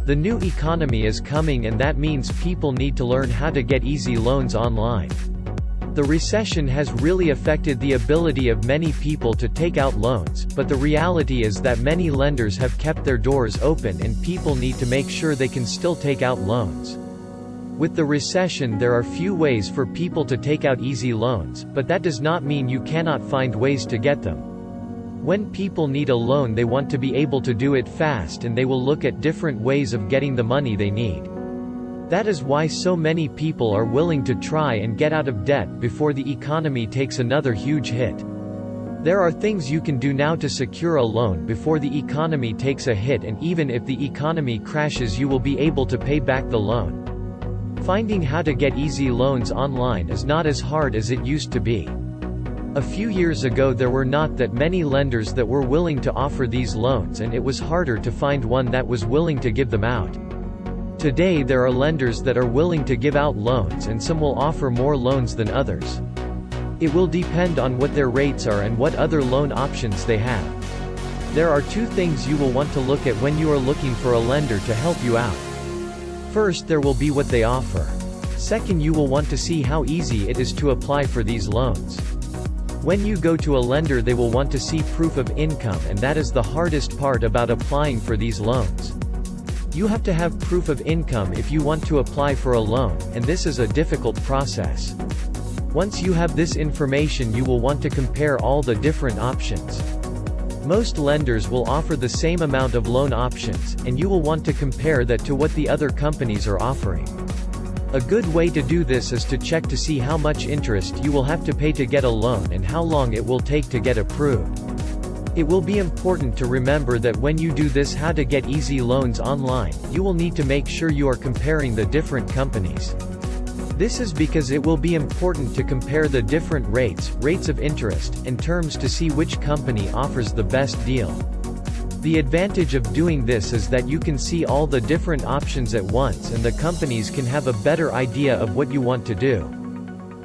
The new economy is coming, and that means people need to learn how to get easy loans online. The recession has really affected the ability of many people to take out loans, but the reality is that many lenders have kept their doors open and people need to make sure they can still take out loans. With the recession, there are few ways for people to take out easy loans, but that does not mean you cannot find ways to get them. When people need a loan, they want to be able to do it fast, and they will look at different ways of getting the money they need. That is why so many people are willing to try and get out of debt before the economy takes another huge hit. There are things you can do now to secure a loan before the economy takes a hit, and even if the economy crashes, you will be able to pay back the loan. Finding how to get easy loans online is not as hard as it used to be. A few years ago there were not that many lenders that were willing to offer these loans, and it was harder to find one that was willing to give them out. Today there are lenders that are willing to give out loans, and some will offer more loans than others. It will depend on what their rates are and what other loan options they have. There are two things you will want to look at when you are looking for a lender to help you out. First, there will be what they offer. Second, you will want to see how easy it is to apply for these loans. When you go to a lender, they will want to see proof of income, and that is the hardest part about applying for these loans. You have to have proof of income if you want to apply for a loan, and this is a difficult process. Once you have this information, you will want to compare all the different options. Most lenders will offer the same amount of loan options, and you will want to compare that to what the other companies are offering. A good way to do this is to check to see how much interest you will have to pay to get a loan and how long it will take to get approved. It will be important to remember that when you do this how to get easy loans online, you will need to make sure you are comparing the different companies. This is because it will be important to compare the different rates of interest, and terms to see which company offers the best deal. The advantage of doing this is that you can see all the different options at once, and the companies can have a better idea of what you want to do.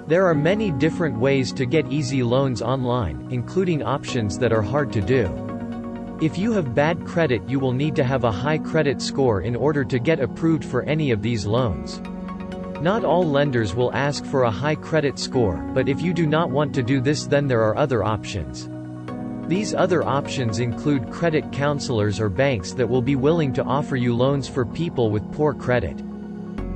There are many different ways to get easy loans online, including options that are hard to do. If you have bad credit, you will need to have a high credit score in order to get approved for any of these loans. Not all lenders will ask for a high credit score, but if you do not want to do this, then there are other options. These other options include credit counselors or banks that will be willing to offer you loans for people with poor credit.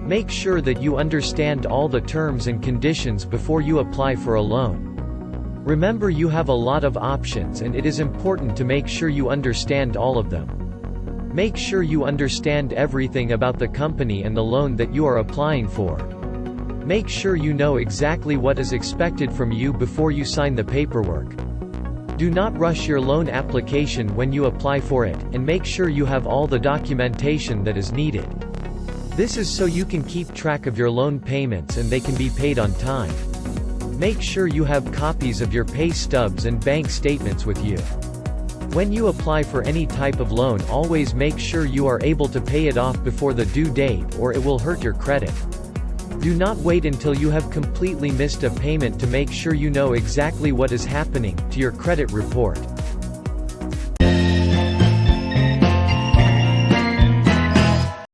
Make sure that you understand all the terms and conditions before you apply for a loan. Remember, you have a lot of options, and it is important to make sure you understand all of them. Make sure you understand everything about the company and the loan that you are applying for. Make sure you know exactly what is expected from you before you sign the paperwork. Do not rush your loan application when you apply for it, and make sure you have all the documentation that is needed. This is so you can keep track of your loan payments and they can be paid on time. Make sure you have copies of your pay stubs and bank statements with you. When you apply for any type of loan, always make sure you are able to pay it off before the due date, or it will hurt your credit. Do not wait until you have completely missed a payment to make sure you know exactly what is happening to your credit report.